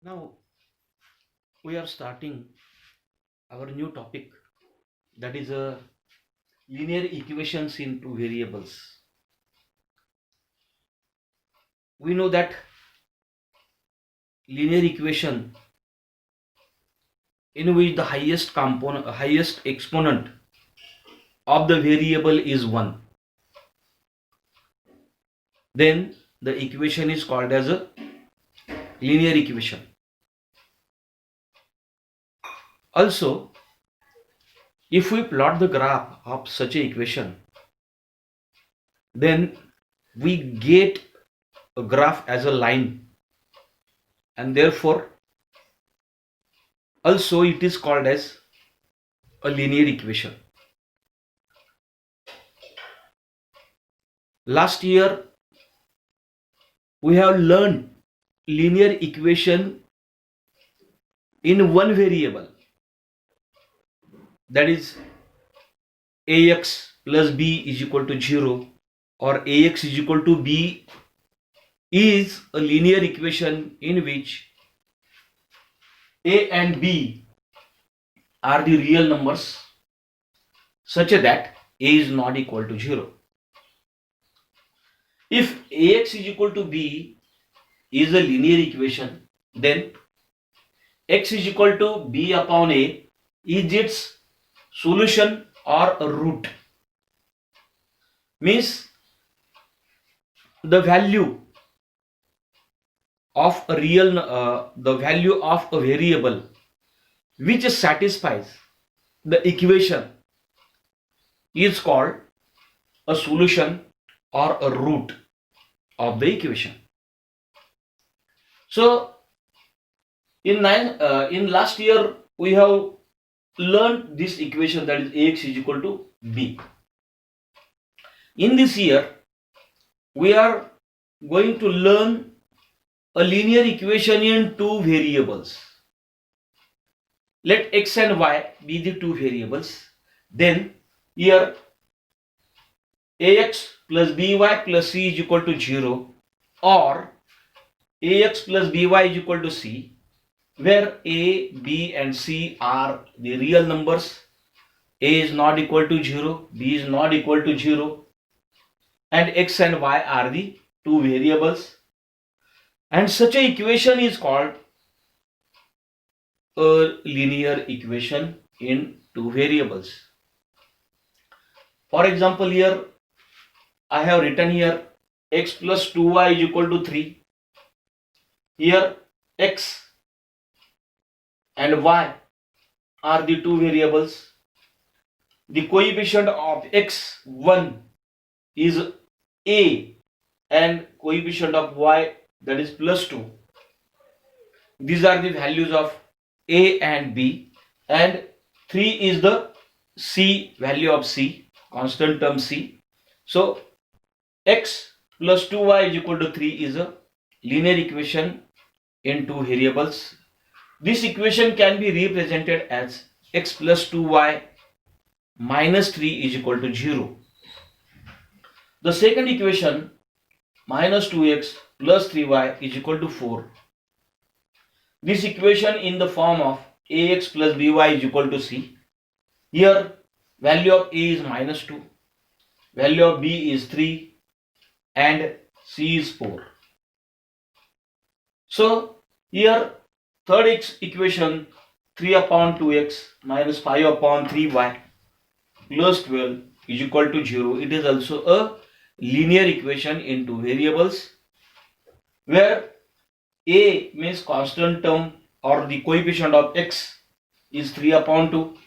Now we are starting our new topic, that is linear equations in two variables. We know that linear equation in which the highest exponent of the variable is 1, then the equation is called as a linear equation. Also, if we plot the graph of such an equation, then we get a graph as a line, and therefore also it is called as a linear equation. Last year we have learned linear equation in one variable, that is ax plus b is equal to 0, or ax is equal to b is a linear equation in which a and b are the real numbers such that a is not equal to 0. If ax is equal to b is a linear equation, then x is equal to b upon a is its solution or a root. Means the value of a variable which satisfies the equation is called a solution or a root of the equation. So in last year we have learned this equation, that is ax is equal to b. In this year we are going to learn a linear equation in two variables. Let x and y be the two variables. Then here ax plus by plus c is equal to 0, or ax plus by is equal to c, where a, b and c are the real numbers. A is not equal to 0, b is not equal to 0, and x and y are the two variables. And such an equation is called a linear equation in two variables. For example, here I have written here x plus 2y is equal to 3. Here x and y are the two variables. The coefficient of x 1 is a, and coefficient of y, that is plus 2. These are the values of a and b, and 3 is the c, value of c, constant term c. So x plus 2y is equal to 3 is a linear equation in two variables. This equation can be represented as x plus 2y minus 3 is equal to 0. The second equation, minus 2x plus 3y is equal to 4. This equation in the form of ax plus by is equal to c. Here value of a is minus 2, value of b is 3, and c is 4. So here third equation, 3 upon 2x minus 5 upon 3y plus 12 is equal to 0. It is also a linear equation in two variables, where a means constant term or the coefficient of x is 3 upon 2,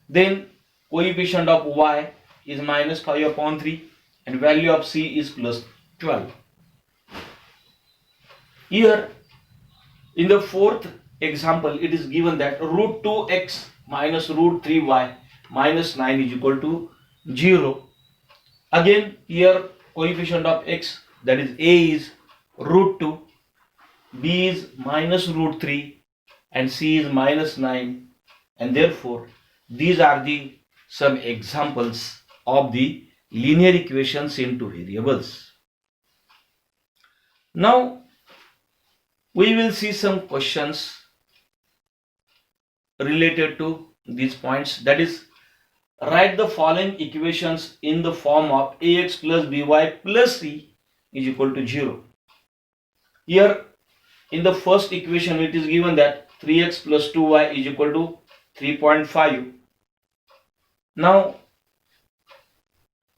then coefficient of y is minus 5 upon 3, and value of c is plus 12. Here in the fourth example it is given that root 2x minus root 3y minus 9 is equal to 0. Again here coefficient of x, that is a, is root 2, b is minus root 3, and c is minus 9, and therefore these are the some examples of the linear equations in two variables. Now We will see some questions related to these points. That is, write the following equations in the form of ax plus by plus c is equal to 0. Here in the first equation it is given that 3x plus 2y is equal to 3.5. Now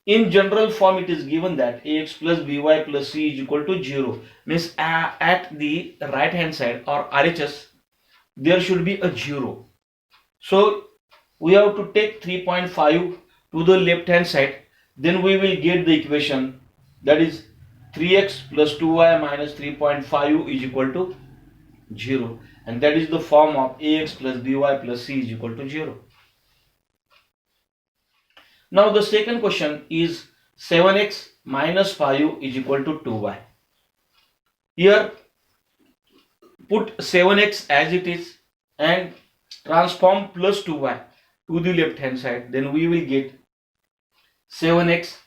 in general form it is given that ax plus by plus c is equal to 0, means at the right hand side or RHS there should be a 0. So we have to take 3.5 to the left hand side, then we will get the equation, that is 3x plus 2y minus 3.5 is equal to 0, and that is the form of ax plus by plus c is equal to 0. Now the second question is 7x minus 5 is equal to 2y. Here put 7x as it is and transform plus 2y to the left hand side, then we will get 7x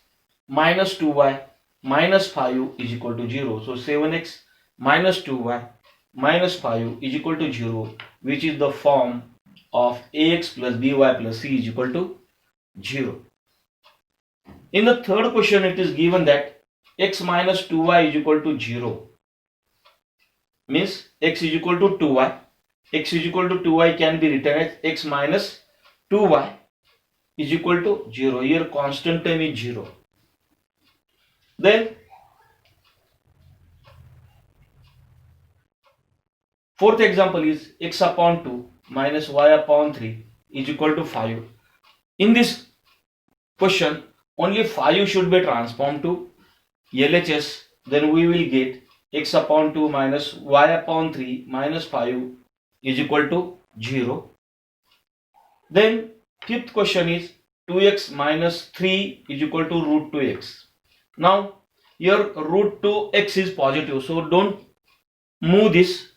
minus 2y minus 5 is equal to 0. So 7x minus 2y minus 5 is equal to 0, which is the form of ax plus by plus c is equal to 0. In the third question it is given that x minus 2y is equal to 0, means x is equal to 2y. X is equal to 2y can be written as x minus 2y is equal to 0. Here constant term is 0. Then fourth example is x upon 2 minus y upon 3 is equal to 5. In this question only 5 should be transformed to LHS, then we will get x upon 2 minus y upon 3 minus 5 is equal to 0. Then fifth question is 2x minus 3 is equal to root 2x. Now here root 2x is positive, so don't move this.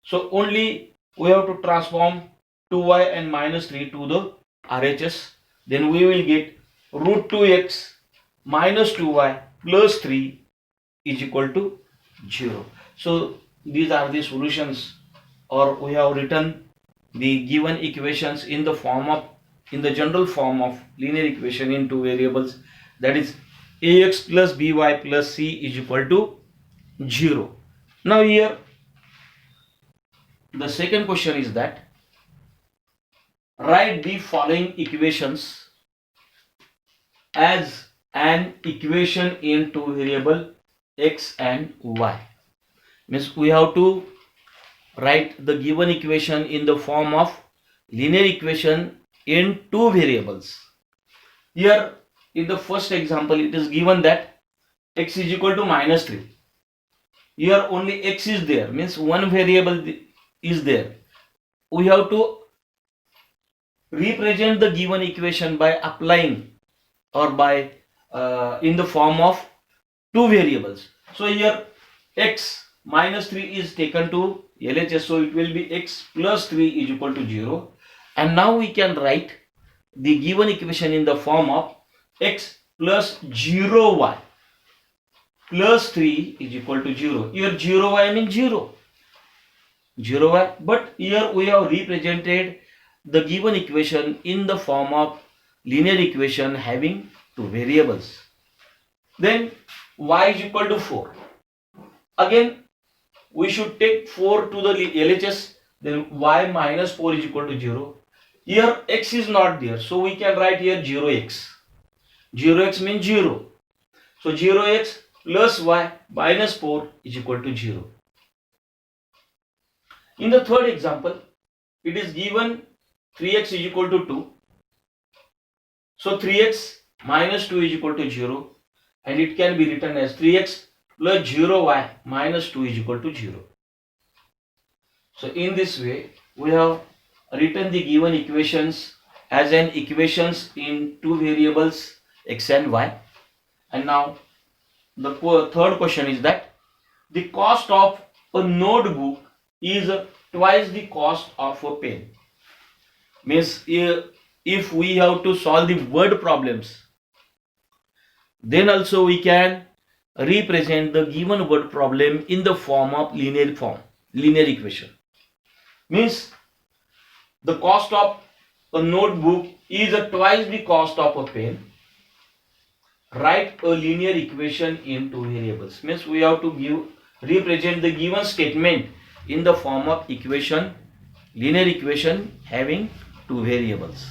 So only we have to transform 2y and minus 3 to the RHS. Then we will get root 2x minus 2y plus 3 is equal to 0. So these are the solutions, or we have written the given equations in the general form of linear equation in two variables, that is ax plus by plus c is equal to 0. Now here the second question is that write the following equations as an equation in two variable x and y. Means we have to write the given equation in the form of linear equation in two variables. Here in the first example it is given that x is equal to minus 3. Here only x is there, means one variable is there. We have to represent the given equation by applying or by in the form of two variables. So here x minus 3 is taken to LHS, so it will be x plus 3 is equal to 0. And now we can write the given equation in the form of x plus 0y plus 3 is equal to 0. Here 0y means 0. 0y, but here we have represented the given equation in the form of linear equation having two variables. Then y is equal to 4. Again we should take 4 to the LHS, then y minus 4 is equal to 0. Here x is not there, so we can write here 0x. 0x means 0. So 0x plus y minus 4 is equal to 0. In the third example, it is given 3x is equal to 2. So 3x minus 2 is equal to 0, and it can be written as 3x plus 0y minus 2 is equal to 0. So in this way we have written the given equations as an equations in two variables x and y. And now the third question is that the cost of a notebook is twice the cost of a pen. Means if we have to solve the word problems, then also we can represent the given word problem in the form of linear form. linear equation. Means the cost of a notebook is twice the cost of a pen. Write a linear equation in two variables. Means we have to represent the given statement in the form of equation, linear equation having two variables.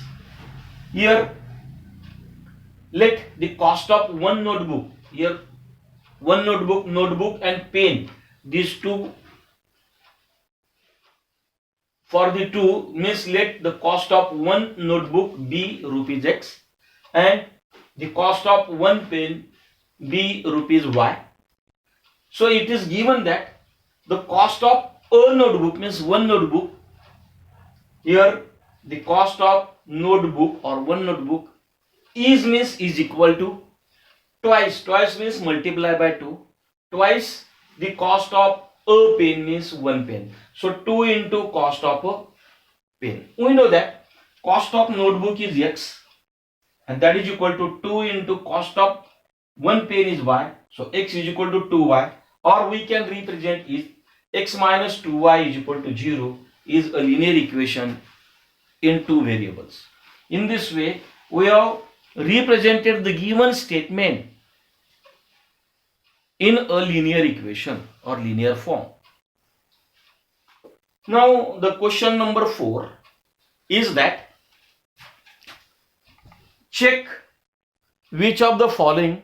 Here let the cost of one notebook, here one notebook and pen, these two, for the two, means let the cost of one notebook be rupees X and the cost of one pen be rupees Y. So it is given that the cost of a notebook, means one notebook, here the cost of notebook or one notebook is equal to twice means multiply by 2, twice the cost of a pen means one pen. So 2 into cost of a pen. We know that cost of notebook is X and that is equal to 2 into cost of one pen is Y. So X is equal to 2Y, or we can represent it X minus 2Y is equal to 0 is a linear equation in two variables. In this way we have represented the given statement in a linear equation or linear form. Now the question number 4 is that check which of the following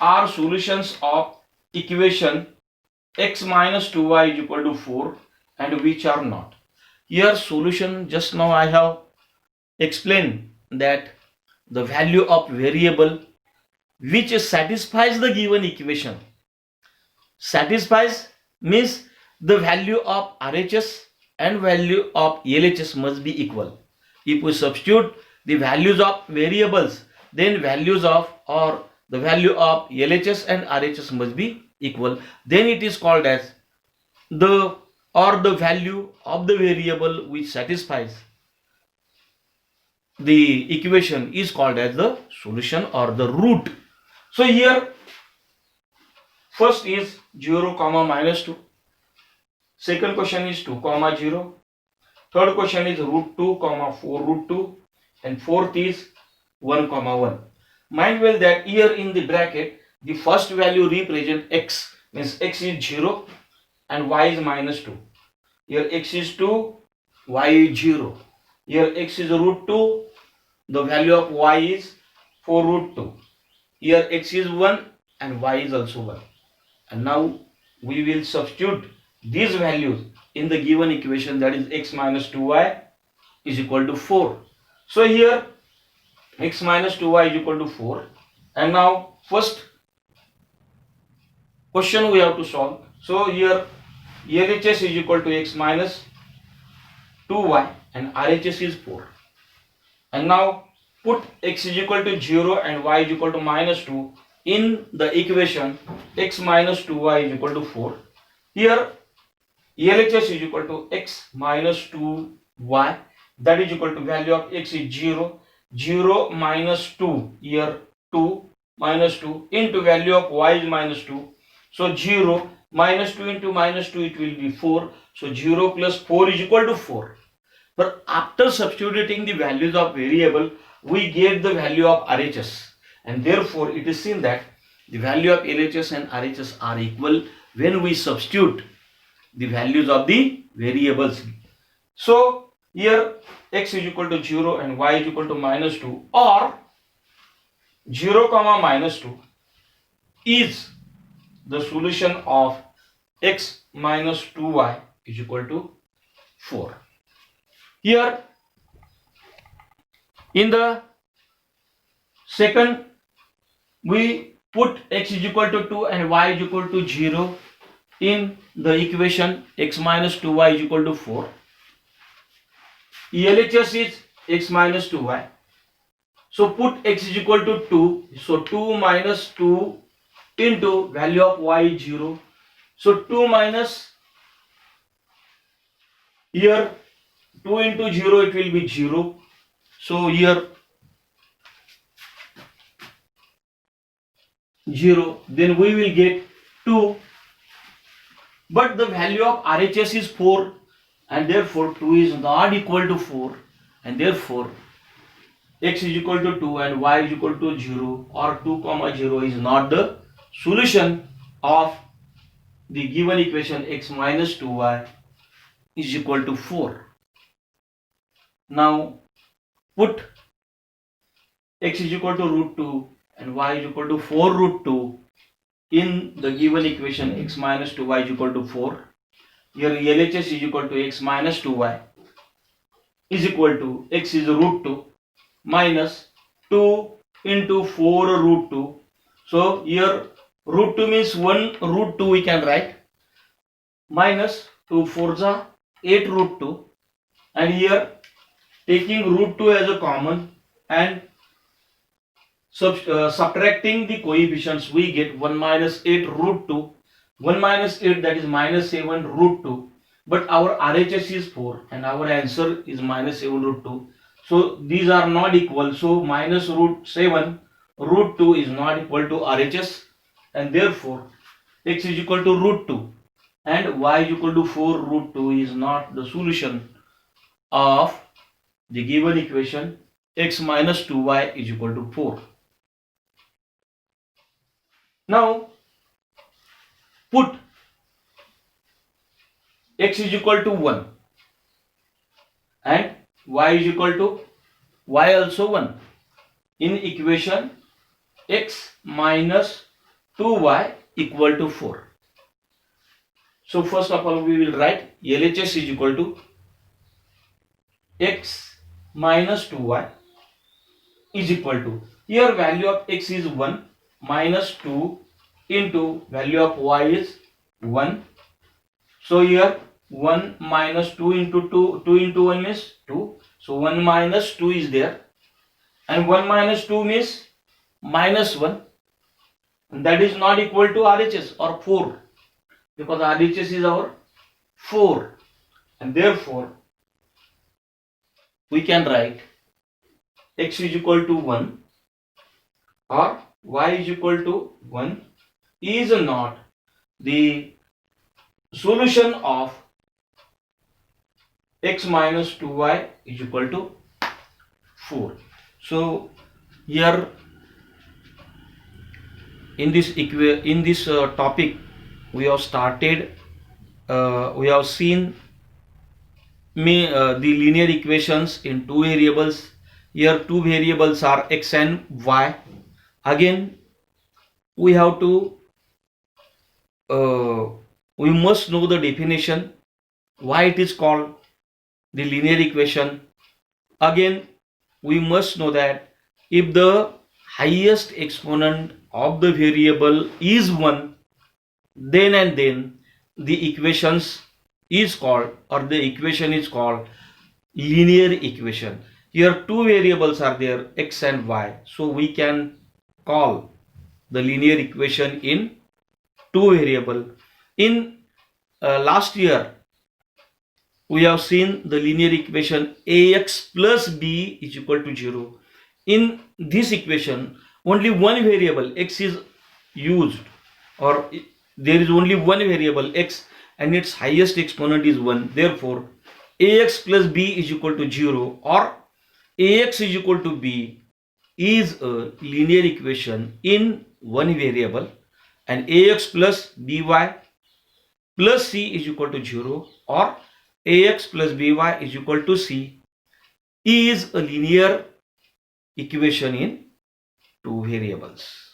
are solutions of equation x minus 2y is equal to 4 and which are not. Here solution, just now I have explained that the value of variable which satisfies the given equation. Satisfies means the value of RHS and value of LHS must be equal. If we substitute the values of variables, then values of or the value of LHS and RHS must be equal. Then it is called as the value of the variable which satisfies the equation is called as the solution or the root. So here first is 0 comma minus 2, second question is 2 comma 0, third question is root 2 comma 4 root 2, and fourth is 1 comma 1. Mind well that here in the bracket the first value represent x, means x is 0 and y is minus 2. Here x is 2, y is 0. Here x is root 2, the value of y is 4 root 2. Here x is 1 and y is also 1. And now we will substitute these values in the given equation, that is x minus 2y is equal to 4. So here x minus 2y is equal to 4. And now first question we have to solve. So here LHS is equal to x minus 2y and RHS is 4. And now put x is equal to 0 and y is equal to minus 2 in the equation x minus 2y is equal to 4. Here LHS is equal to x minus 2y, that is equal to value of x is 0, 0 minus 2, here 2 minus 2 into value of y is minus 2. So 0 minus 2 into minus 2 it will be 4. So 0 plus 4 is equal to 4. But after substituting the values of variable, we get the value of RHS, and therefore it is seen that the value of LHS and RHS are equal when we substitute the values of the variables. So here x is equal to 0 and y is equal to minus 2, or 0 comma minus 2 is the solution of x minus 2y is equal to 4. Here in the second we put x is equal to 2 and y is equal to 0 in the equation x minus 2y is equal to 4. LHS is x minus 2y. So put x is equal to 2. So 2 minus 2 into value of y is 0. So 2 minus, here 2 into 0 it will be 0. So here 0, then we will get 2 but the value of RHS is 4 and therefore 2 is not equal to 4 and therefore x is equal to 2 and y is equal to 0 or 2 comma 0 is not the solution of the given equation x minus 2y is equal to 4. Now put x is equal to root 2 and y is equal to 4 root 2 in the given equation x minus 2y is equal to 4. Here LHS is equal to x minus 2y is equal to x is root 2 minus 2 into 4 root 2. So here root 2 means 1 root 2 we can write minus 2 4 are 8 root 2 and here taking root 2 as a common and subtracting the coefficients we get 1 minus 8 root 2 1 minus 8 that is minus 7 root 2 but our RHS is 4 and our answer is minus 7 root 2. So these are not equal. So minus root 7 root 2 is not equal to RHS and therefore x is equal to root 2 and y is equal to 4 root 2 is not the solution of the given equation x minus 2y is equal to 4. Now put x is equal to 1 and y is equal to y also 1 in equation x minus 2y equal to 4. So first of all we will write LHS is equal to x minus 2y is equal to, here value of x is 1 minus 2 into value of y is 1. So here 1 minus 2 into 2 into 1 is 2. So 1 minus 2 is there and 1 minus 2 means minus 1 and that is not equal to RHS or 4 because RHS is our 4 and therefore we can write x is equal to 1 or y is equal to 1 is not the solution of x minus 2y is equal to 4. So here in this topic we have started we have seen the linear equations in two variables. Here two variables are x and y. Again we have to we must know the definition why it is called the linear equation. Again we must know that if the highest exponent of the variable is 1 then and then the equations is called or the equation is called linear equation. Here two variables are there x and y, so we can call the linear equation in two variable. In last year we have seen the linear equation ax plus b is equal to 0. In this equation only one variable x is used or there is only one variable x and its highest exponent is 1. Therefore ax plus b is equal to 0 or ax is equal to b is a linear equation in one variable and ax plus by plus c is equal to 0 or ax plus by is equal to c is a linear equation in two variables.